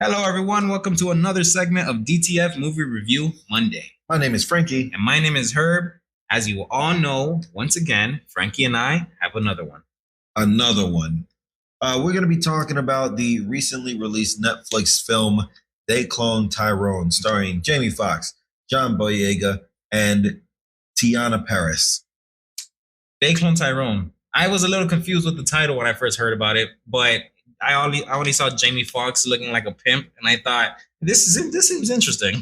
Hello, everyone. Welcome to another segment of DTF Movie Review Monday. My name is Frankie. And my name is Herb. As you all know, once again, Frankie and I have another one. We're going to be talking about the recently released Netflix film, They Cloned Tyrone, starring Jamie Foxx, John Boyega, and Tiana Paris. They Cloned Tyrone. I was a little confused with the title when I first heard about it, but I only saw Jamie Foxx looking like a pimp, and I thought this seems interesting.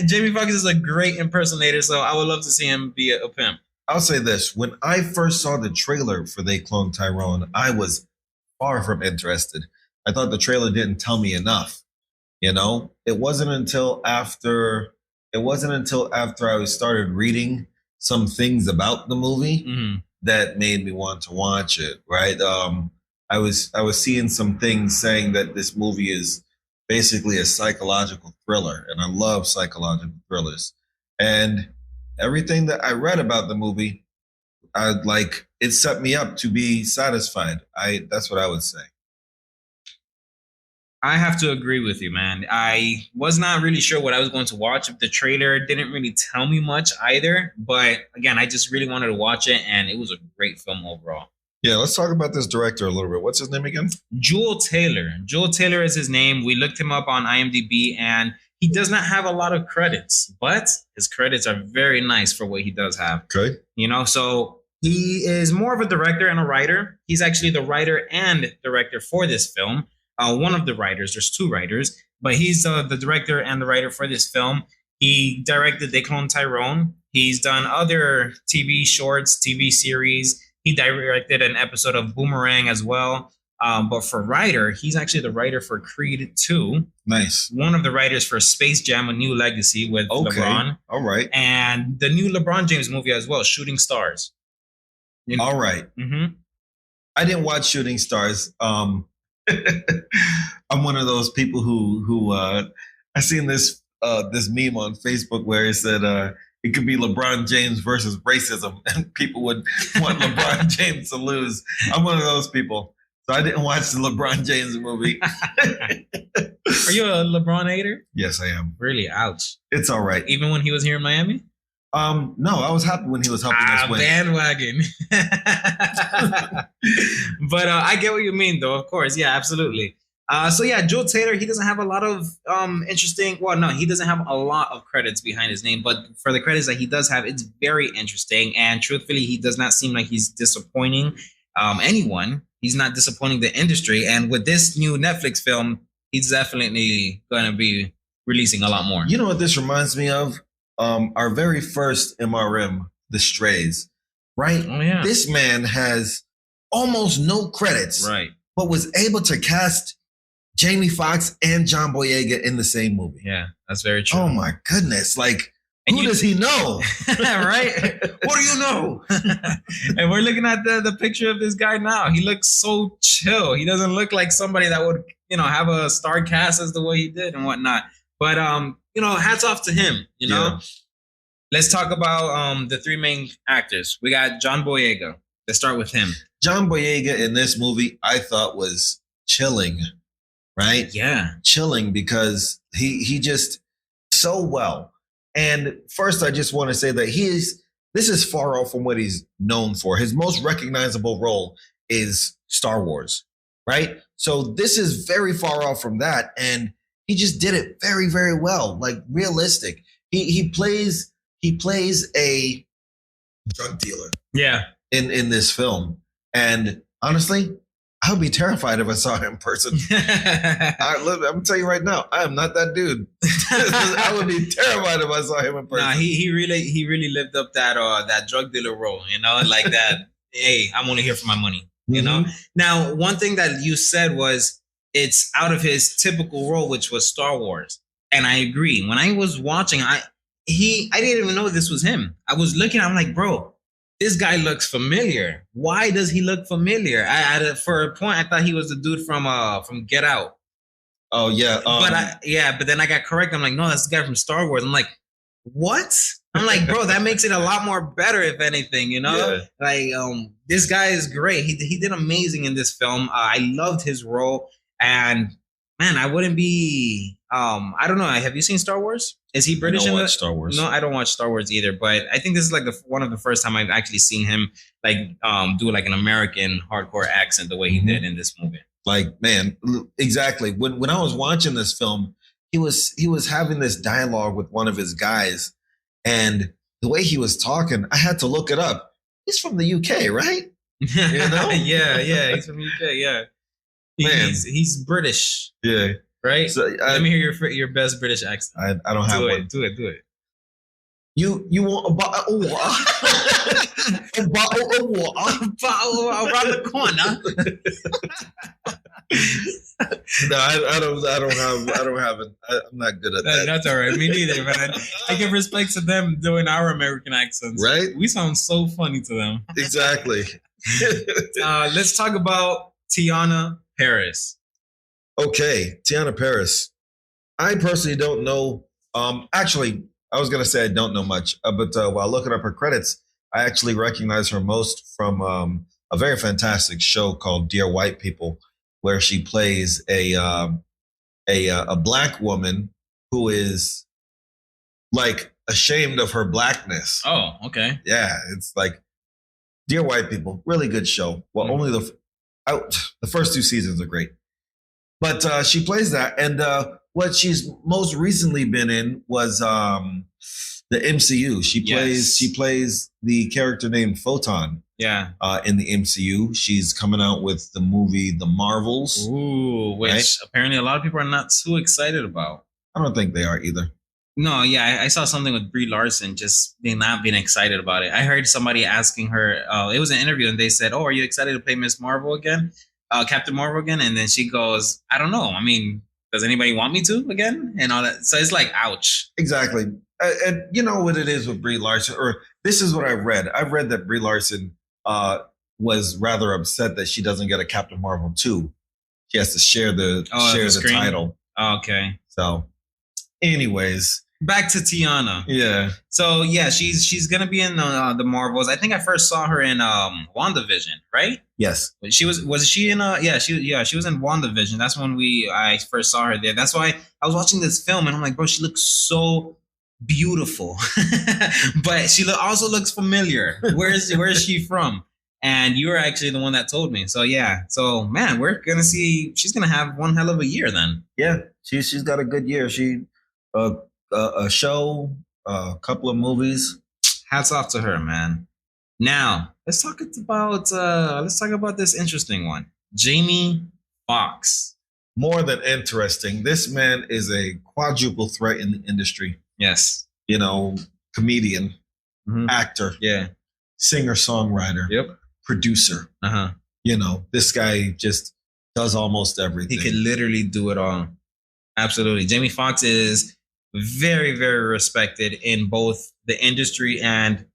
Jamie Foxx is a great impersonator, so I would love to see him be a pimp. I'll say this: when I first saw the trailer for They Cloned Tyrone, I was far from interested. I thought the trailer didn't tell me enough. You know, it wasn't until after I started reading some things about the movie that made me want to watch it. Right. I was seeing some things saying that this movie is basically a psychological thriller, and I love psychological thrillers. And everything that I read about the movie, it set me up to be satisfied. That's what I would say. I have to agree with you, man. I was not really sure what I was going to watch. The trailer didn't really tell me much either. But again, I just really wanted to watch it, and it was a great film overall. Yeah, let's talk about this director a little bit. What's his name again? Jewel Taylor. Jewel Taylor is his name. We looked him up on IMDb, and he does not have a lot of credits, but his credits are very nice for what he does have. Okay. You know, so he is more of a director and a writer. He's actually the writer and director for this film. One of the writers, there's two writers, but he's the director and the writer for this film. He directed They Cloned Tyrone. He's done other TV shorts, TV series. He directed an episode of Boomerang as well. But for writer, he's actually the writer for Creed 2. Nice. One of the writers for Space Jam: A New Legacy with LeBron. All right. And the new LeBron James movie as well, Shooting Stars. You know? All right. Mm-hmm. I didn't watch Shooting Stars. I'm one of those people who I seen this meme on Facebook where it said it could be LeBron James versus racism, and people would want LeBron James to lose. I'm one of those people. So I didn't watch the LeBron James movie. Are you a LeBron hater? Yes, I am. Really? Ouch. It's all right. Even when he was here in Miami? No, I was happy when he was helping us win. Bandwagon. But I get what you mean, though. Of course. Yeah, absolutely. So yeah, Jewel Taylor, he doesn't have a lot of he doesn't have a lot of credits behind his name, but for the credits that he does have, it's very interesting. And truthfully, he does not seem like he's disappointing anyone. He's not disappointing the industry. And with this new Netflix film, he's definitely going to be releasing a lot more. You know what this reminds me of? Our very first MRM, The Strays, right? Oh, yeah. This man has almost no credits, right, but was able to cast Jamie Foxx and John Boyega in the same movie. Yeah, that's very true. Oh my goodness. Like, who does he know? Right? What do you know? And we're looking at the picture of this guy now. He looks so chill. He doesn't look like somebody that would, have a star cast as the way he did and whatnot. But, hats off to him, Yeah. Let's talk about the three main actors. We got John Boyega. Let's start with him. John Boyega in this movie, I thought was chilling, right? Yeah. Chilling because he just so well. And first, I just want to say that this is far off from what he's known for. His most recognizable role is Star Wars, right? So this is very far off from that. And he just did it very, very well, like realistic. He plays a drug dealer. Yeah. In this film. And honestly, I would be terrified if I saw him in person. I'm gonna tell you right now, I am not that dude. I would be terrified if I saw him in person. Nah, he really lived up that drug dealer role, like that. Hey, I'm only here for my money. You know. Now, one thing that you said was it's out of his typical role, which was Star Wars, and I agree. When I was watching, I didn't even know this was him. I was looking, I'm like, bro, this guy looks familiar. Why does he look familiar? For a point, I thought he was the dude from Get Out. Oh yeah, but then I got correct. I'm like, no, that's the guy from Star Wars. I'm like, what? I'm like, bro, that makes it a lot more better, if anything. Yeah. Like, this guy is great. He did amazing in this film. I loved his role, and Man, I wouldn't be. I don't know. Have you seen Star Wars? Is he British? I don't in watch Star Wars. No, I don't watch Star Wars either. But I think this is like one of the first time I've actually seen him like do like an American hardcore accent the way he did in this movie. Like, man, exactly. When I was watching this film, he was having this dialogue with one of his guys, and the way he was talking, I had to look it up. He's from the UK, right? You know? yeah, he's from UK. Yeah, man, he's British. Yeah, right. So, let me hear your best British accent. I don't have one. Do it. You want a bottle of water? A bottle of water? A bottle around the corner. No, I don't have it. I'm not good at that. That's all right. Me neither, man. I give respect to them doing our American accents. Right? We sound so funny to them. Exactly. Let's talk about Teyonah Parris. Okay, Teyonah Parris. I personally don't know. Actually, I was going to say I don't know much, but while looking up her credits, I actually recognize her most from a very fantastic show called Dear White People, where she plays a black woman who is like ashamed of her blackness. Oh, okay. Yeah, it's like Dear White People, really good show. Well, only the first 2 seasons are great, but she plays that, and what she's most recently been in was the MCU. She plays the character named Photon. Yeah. In the MCU, she's coming out with the movie The Marvels. Ooh, which apparently a lot of people are not too excited about. I don't think they are either. No, yeah, I saw something with Brie Larson just not being excited about it. I heard somebody asking her, it was an interview, and they said, "Oh, are you excited to play Miss Marvel again, Captain Marvel again?" And then she goes, "I don't know. I mean, does anybody want me to again?" And all that. So it's like, ouch. Exactly. And you know what it is with Brie Larson, or this is what I've read. I've read that Brie Larson was rather upset that she doesn't get a Captain Marvel 2. She has to share the title. Okay. So, anyways, back to Teyonah. Yeah. So yeah, she's gonna be in the Marvels. I think I first saw her in WandaVision, right? Yes. She was she in she was in WandaVision. That's when I first saw her there. That's why I was watching this film and I'm like, bro, she looks so beautiful, but she also looks familiar. Where is she from? And you were actually the one that told me. So yeah. So man, we're gonna see. She's gonna have one hell of a year then. Yeah, she's got a good year. She a show, a couple of movies. Hats off to her, man. Now let's talk about this interesting one, Jamie Foxx. More than interesting. This man is a quadruple threat in the industry. Yes. You know, comedian, actor, singer, songwriter, producer. You know, this guy just does almost everything. He could literally do it all. Absolutely. Jamie Foxx is very, very respected in both the industry and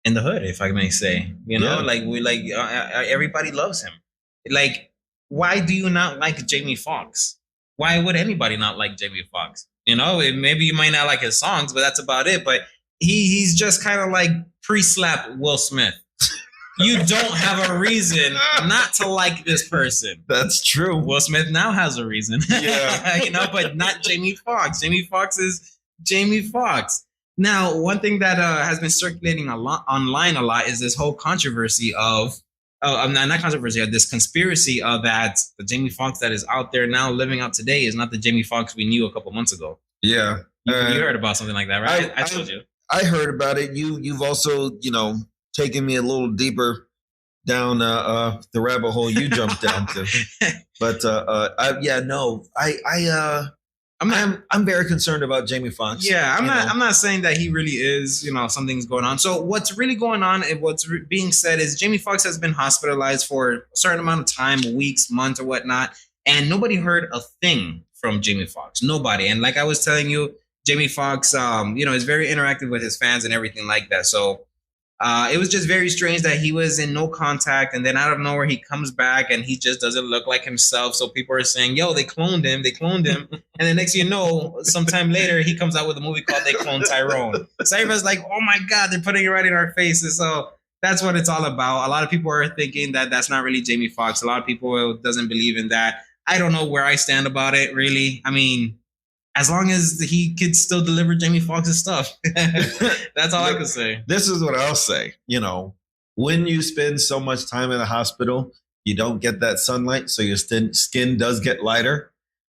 in the hood, if I may say. You know, everybody loves him. Like, why do you not like Jamie Foxx? Why would anybody not like Jamie Foxx? You know, maybe you might not like his songs, but that's about it. But he's just kind of like pre-slap Will Smith. You don't have a reason not to like this person. That's true. Will Smith now has a reason. Yeah. You know, but not Jamie Foxx. Jamie Foxx is Jamie Foxx. Now, one thing that has been circulating online a lot is this whole controversy of this conspiracy of that the Jamie Foxx that is out there now living out today is not the Jamie Foxx we knew a couple months ago. Yeah. You heard about something like that, right? I told you. I heard about it. You've also, taken me a little deeper down the rabbit hole you jumped down to. But I'm very concerned about Jamie Foxx. Yeah, I'm not saying that he really is, something's going on. So what's really going on and what's being said is Jamie Foxx has been hospitalized for a certain amount of time, weeks, months or whatnot, and nobody heard a thing from Jamie Foxx. Nobody. And like I was telling you, Jamie Foxx, is very interactive with his fans and everything like that. So it was just very strange that he was in no contact, and then out of nowhere he comes back and he just doesn't look like himself. So people are saying, "Yo, they cloned him," and then next thing you know, sometime later he comes out with a movie called "They Cloned Tyrone." So everybody's like, "Oh my God, they're putting it right in our faces." So that's what it's all about. A lot of people are thinking that that's not really Jamie Foxx. A lot of people doesn't believe in that. I don't know where I stand about it, really. I mean, as long as he could still deliver Jamie Foxx's stuff, that's all I could say. This is what I'll say. When you spend so much time in a hospital, you don't get that sunlight, so your skin does get lighter.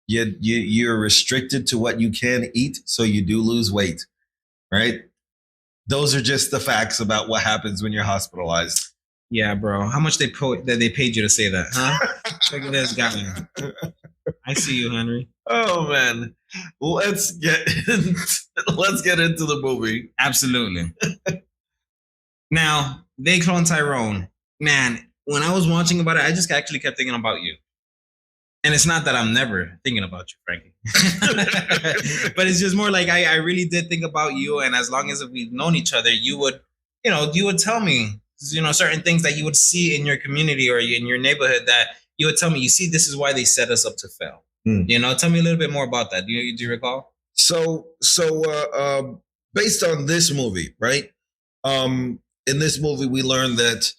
You're restricted to what you can eat, so you do lose weight, right? Those are just the facts about what happens when you're hospitalized. Yeah, bro. How much they paid you to say that, huh? Look at this guy. I see you, Henry. Oh man, let's get into the movie. Absolutely. Now, they cloned Tyrone. Man, when I was watching about it, I just actually kept thinking about you. And it's not that I'm never thinking about you, Frankie. But it's just more like I really did think about you. And as long as we've known each other, you would tell me, certain things that you would see in your community or in your neighborhood that you would tell me, you see, this is why they set us up to fail. Tell me a little bit more about that. Do you recall? So based on this movie, right? In this movie, we learned that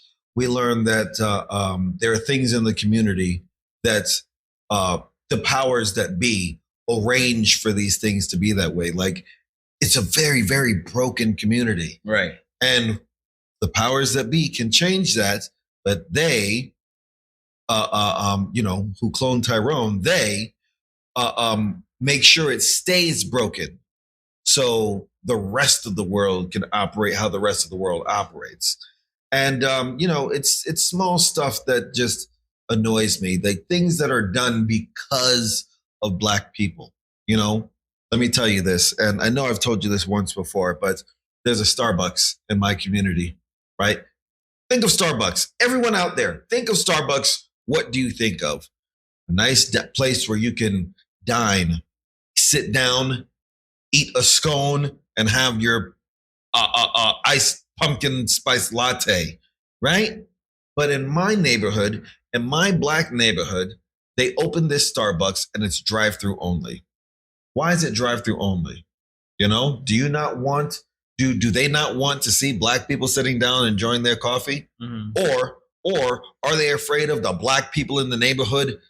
there are things in the community that the powers that be arrange for these things to be that way. Like, it's a very, very broken community, right? And the powers that be can change that, but they, who cloned Tyrone, they make sure it stays broken, so the rest of the world can operate how the rest of the world operates. And it's small stuff that just annoys me, like things that are done because of Black people. Let me tell you this, and I know I've told you this once before, but there's a Starbucks in my community, right? Think of Starbucks. Everyone out there, think of Starbucks. What do you think of? A nice place where you can dine, sit down, eat a scone, and have your iced pumpkin spice latte, right? But in my neighborhood, in my Black neighborhood, they opened this Starbucks and it's drive-through only. Why is it drive-through only? Do you not want, do they not want to see Black people sitting down enjoying their coffee? Mm-hmm. Or are they afraid of the Black people in the neighborhood,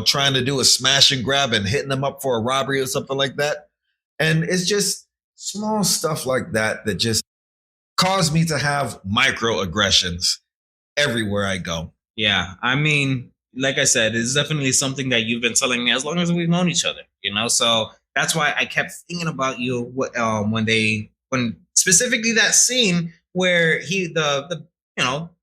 trying to do a smash and grab and hitting them up for a robbery or something like that? And it's just small stuff like that that just cause me to have microaggressions everywhere I go. Yeah, I mean, like I said, it's definitely something that you've been telling me as long as we've known each other, So that's why I kept thinking about you when specifically that scene where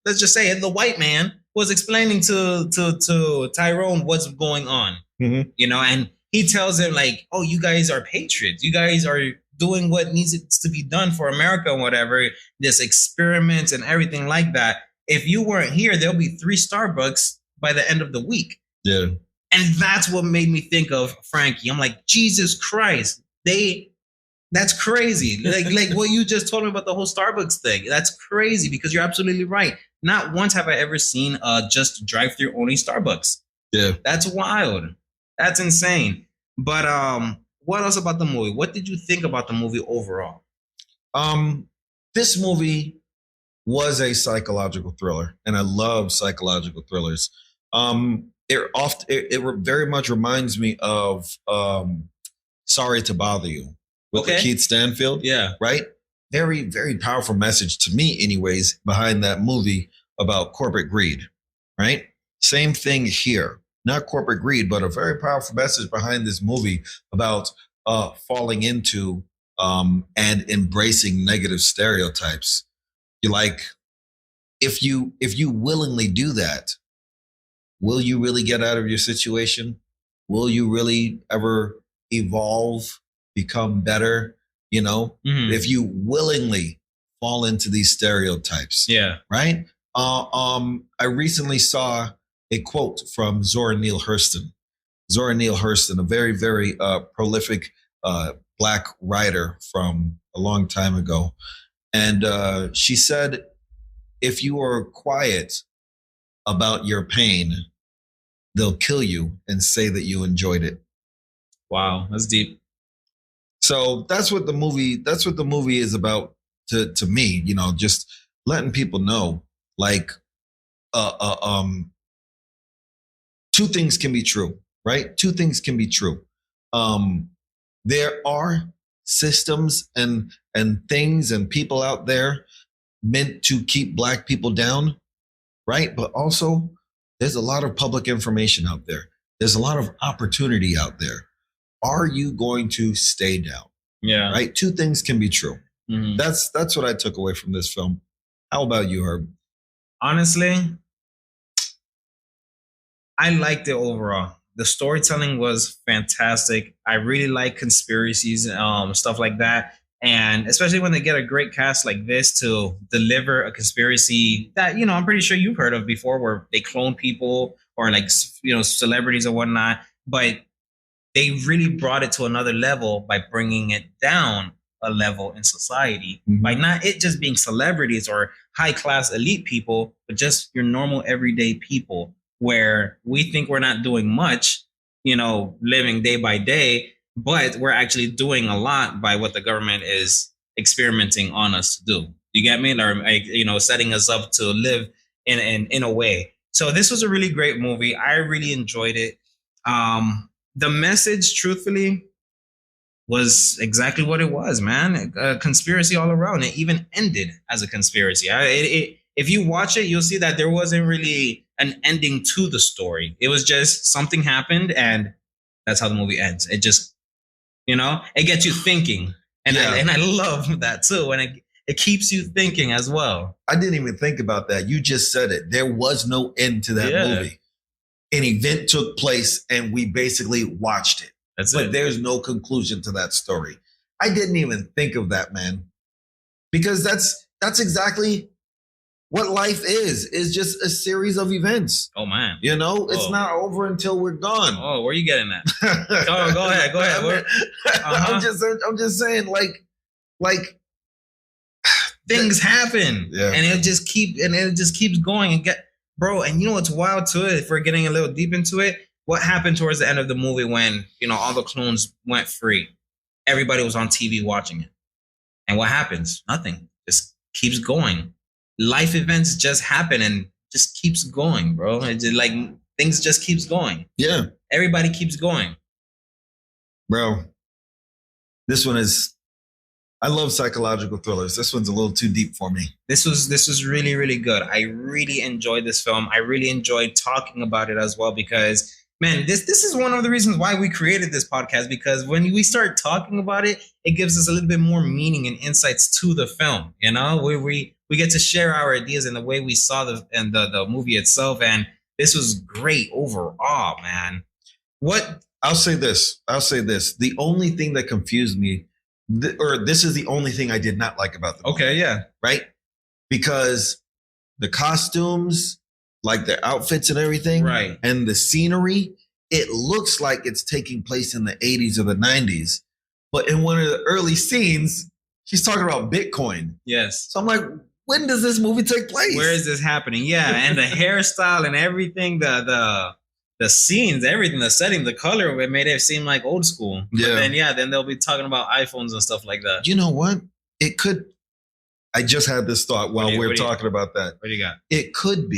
let's just say it, the white man was explaining to Tyrone what's going on, and he tells him like, oh, you guys are patriots. You guys are doing what needs to be done for America and whatever, this experiment and everything like that. If you weren't here, there'll be 3 Starbucks by the end of the week. Yeah. And that's what made me think of Frankie. I'm like, Jesus Christ, that's crazy. Like what you just told me about the whole Starbucks thing. That's crazy because you're absolutely right. Not once have I ever seen just drive-through only Starbucks. Yeah. That's wild. That's insane. But what else about the movie? What did you think about the movie overall? This movie was a psychological thriller, and I love psychological thrillers. It very much reminds me of Sorry to Bother You with Keith Stanfield. Yeah. Right? Very, very powerful message to me, anyways, behind that movie about corporate greed. Right? Same thing here. Not corporate greed, but a very powerful message behind this movie about falling into and embracing negative stereotypes. You like, if you willingly do that, will you really get out of your situation? Will you really ever evolve, become better? If you willingly fall into these stereotypes. Yeah. Right? I recently saw a quote from Zora Neale Hurston. Zora Neale Hurston, a very, very prolific Black writer from a long time ago. And she said, if you are quiet about your pain, they'll kill you and say that you enjoyed it. Wow, that's deep. So that's what the movie is about to me, just letting people know, like, 2 things can be true. right? Two things can be true. There are systems and things and people out there meant to keep Black people down, right? But also, there's a lot of public information out there. There's a lot of opportunity out there. Are you going to stay down? Yeah. Right? Two things can be true. Mm-hmm. That's what I took away from this film. How about you, Herb? Honestly, I liked it overall. The storytelling was fantastic. I really like conspiracies, stuff like that. And especially when they get a great cast like this to deliver a conspiracy that, I'm pretty sure you've heard of before, where they clone people or like, celebrities or whatnot. But they really brought it to another level by bringing it down a level in society, by not it just being celebrities or high class elite people, but just your normal everyday people, where we think we're not doing much, living day by day, but we're actually doing a lot by what the government is experimenting on us to do. You get me? Or setting us up to live in a way. So this was a really great movie. I really enjoyed it. The message, truthfully, was exactly what it was, man. A conspiracy all around. It even ended as a conspiracy. If you watch it, you'll see that there wasn't really an ending to the story. It was just something happened, and that's how the movie ends. It just, it gets you thinking. And I love that too. And it keeps you thinking as well. I didn't even think about that. You just said it. There was no end to that movie. An event took place and we basically watched it. But there's no conclusion to that story. I didn't even think of that, man. Because that's exactly what life is. It's just a series of events. Oh, man. It's not over until we're gone. Oh, where are you getting at? Go ahead. I'm just saying, like things happen. Yeah. And it just keeps going and bro, and you know what's wild to it, if we're getting a little deep into it, what happened towards the end of the movie when, all the clones went free? Everybody was on TV watching it. And what happens? Nothing. Just keeps going. Life events just happen and just keeps going, bro. It's just like things just keeps going. Yeah. Everybody keeps going. Bro, this one is, I love psychological thrillers. This one's a little too deep for me. This was really, really good. I really enjoyed this film. I really enjoyed talking about it as well because, man, this is one of the reasons why we created this podcast, because when we start talking about it, it gives us a little bit more meaning and insights to the film. We get to share our ideas and the way we saw the movie itself. And this was great overall, man. I'll say this. The only thing that confused me, this is the only thing I did not like about the movie. Okay, yeah. Right? Because the costumes, like their outfits and everything, right, and the scenery, it looks like it's taking place in the 80s or the 90s. But in one of the early scenes, she's talking about Bitcoin. Yes. So I'm like, when does this movie take place? Where is this happening? Yeah, and the hairstyle and everything, the scenes, everything, the setting, the color of it made it seem like old school. Yeah. But then they'll be talking about iPhones and stuff like that. You know what? It could. I just had this thought while we're talking about that. What do you got? It could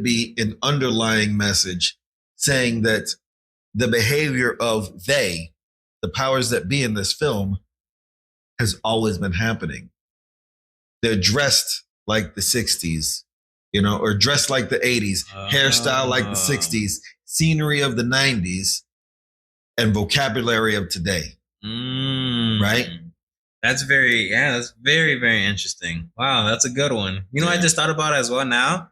be an underlying message saying that the behavior of the powers that be in this film, has always been happening. They're dressed like the 60s, or dressed like the 80s, hairstyle like the 60s, scenery of the 90s, and vocabulary of today. Right? That's very, very interesting. Wow, that's a good one. I just thought about it as well now.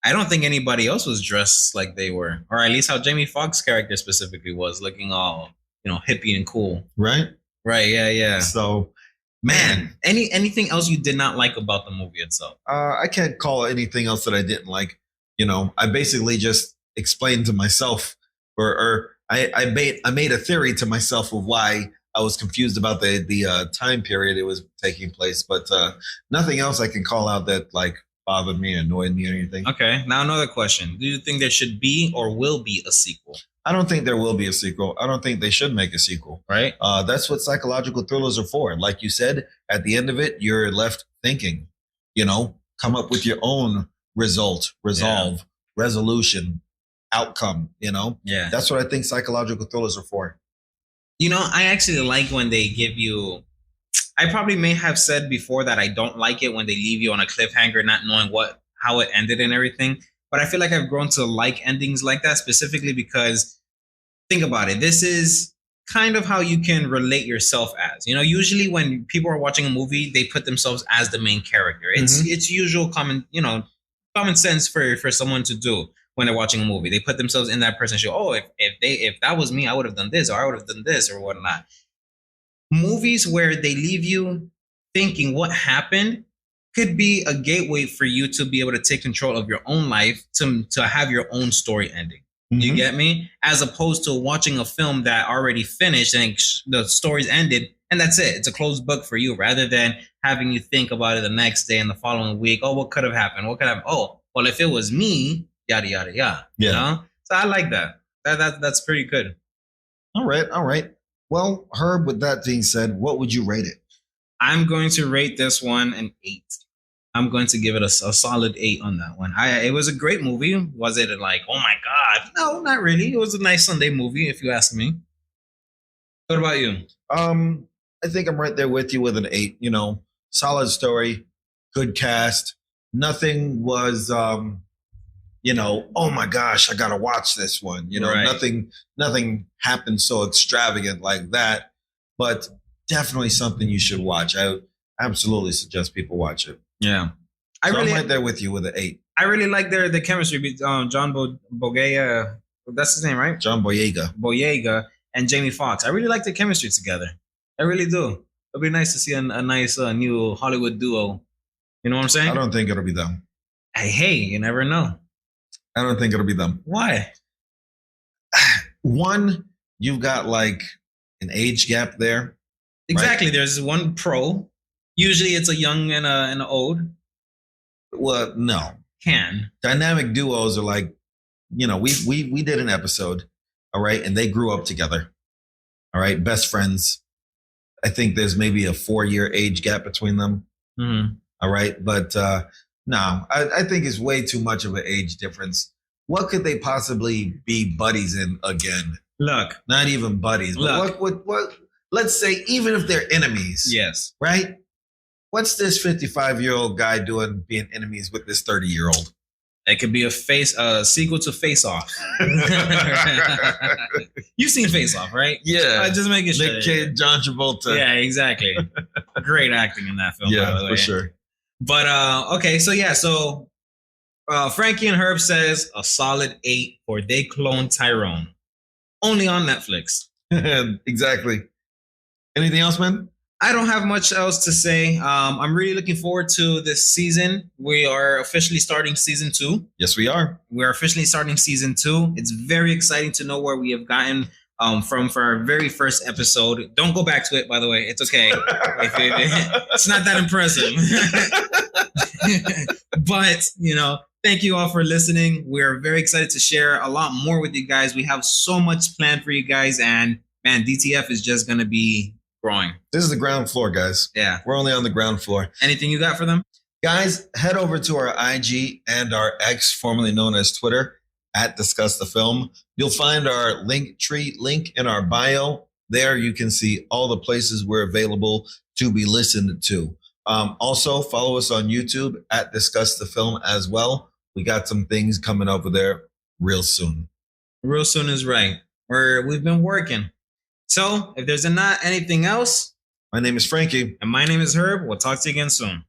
I don't think anybody else was dressed like they were, or at least how Jamie Foxx's character specifically was, looking all, hippie and cool. Right? Right, yeah. So, man, anything else you did not like about the movie itself? I can't call anything else that I didn't like. I basically just explained to myself, or I made a theory to myself of why I was confused about the time period it was taking place, but nothing else I can call out that bothered me, annoyed me, or anything. Okay, now another question: do you think there should be or will be a sequel? I don't think there will be a sequel. I don't think they should make a sequel. Right. That's what psychological thrillers are for. Like you said, at the end of it, you're left thinking. Come up with your own resolution. outcome, you know? Yeah. That's what I think psychological thrillers are for. You know, I actually like when they give you. I probably may have said before that I don't like it when they leave you on a cliffhanger, not knowing how it ended and everything. But I feel like I've grown to like endings like that, specifically because think about it. This is kind of how you can relate yourself as. You know, usually when people are watching a movie, they put themselves as the main character. It's usual common sense for someone to do when they're watching a movie. They put themselves in that person's shoe. Oh, if that was me, I would have done this, or I would have done this, or whatnot. Movies where they leave you thinking what happened could be a gateway for you to be able to take control of your own life, to have your own story ending. You get me? As opposed to watching a film that already finished and the story's ended, and that's it. It's a closed book for you, rather than having you think about it the next day and the following week. Oh, what could have happened? What could have? Oh, well, if it was me, yada yada yada. Yeah. You know? So I like that. That's pretty good. All right. Well, Herb, with that being said, what would you rate it? I'm going to rate this one an 8. I'm going to give it a solid 8 on that one. It was a great movie. Was it like, oh my God? No, not really. It was a nice Sunday movie, if you ask me. What about you? I think I'm right there with you with an 8. You know, solid story, good cast. Nothing was, you know, oh my gosh, I gotta watch this one. You know, Right. nothing happened so extravagant like that. But definitely something you should watch. I absolutely suggest people watch it. Yeah. I'm right there with you with an 8. I really like the chemistry between John Boyega, that's his name, right? John Boyega and Jamie Foxx. I really like the chemistry together. I really do. It'd be nice to see a nice new Hollywood duo. You know what I'm saying? I don't think it'll be them. Hey, you never know. I don't think it'll be them. Why? One, you've got like an age gap there. Exactly. Right? There's one pro. Usually it's a young and an old. Well, no. Dynamic duos are like, you know, we did an episode, all right, and they grew up together. All right, best friends. I think there's maybe a 4-year age gap between them. Mm-hmm. All right, but no, I think it's way too much of an age difference. What could they possibly be buddies in again? Look, not even buddies. But what? Let's say even if they're enemies. Yes. Right. What's this 55-year-old guy doing being enemies with this 30-year-old? It could be a sequel to Face Off. You've seen Face Off, right? Yeah. Just making sure. The kid, John Travolta. Yeah, exactly. Great acting in that film. Yeah, by the way. for sure. But okay, so Frankie and Herb says a solid 8 for They Cloned Tyrone. Only on Netflix. Exactly. Anything else, man? I don't have much else to say. I'm really looking forward to this season. We are officially starting season 2. Yes, we are. We're officially starting season 2. It's very exciting to know where we have gotten from for our very first episode. Don't go back to it, by the way. It's okay. It's not that impressive. But, you know, thank you all for listening. We're very excited to share a lot more with you guys. We have so much planned for you guys. And, man, DTF is just going to be growing. This is the ground floor, guys. Yeah. We're only on the ground floor. Anything you got for them? Guys, head over to our IG and our X, formerly known as Twitter, at Discuss the Film. You'll find our Linktree link in our bio. There you can see all the places we're available to be listened to. Also, follow us on YouTube at Discuss the Film as well. We got some things coming over there real soon. Real soon is right. We've been working. So if there's not anything else. My name is Frankie. And my name is Herb. We'll talk to you again soon.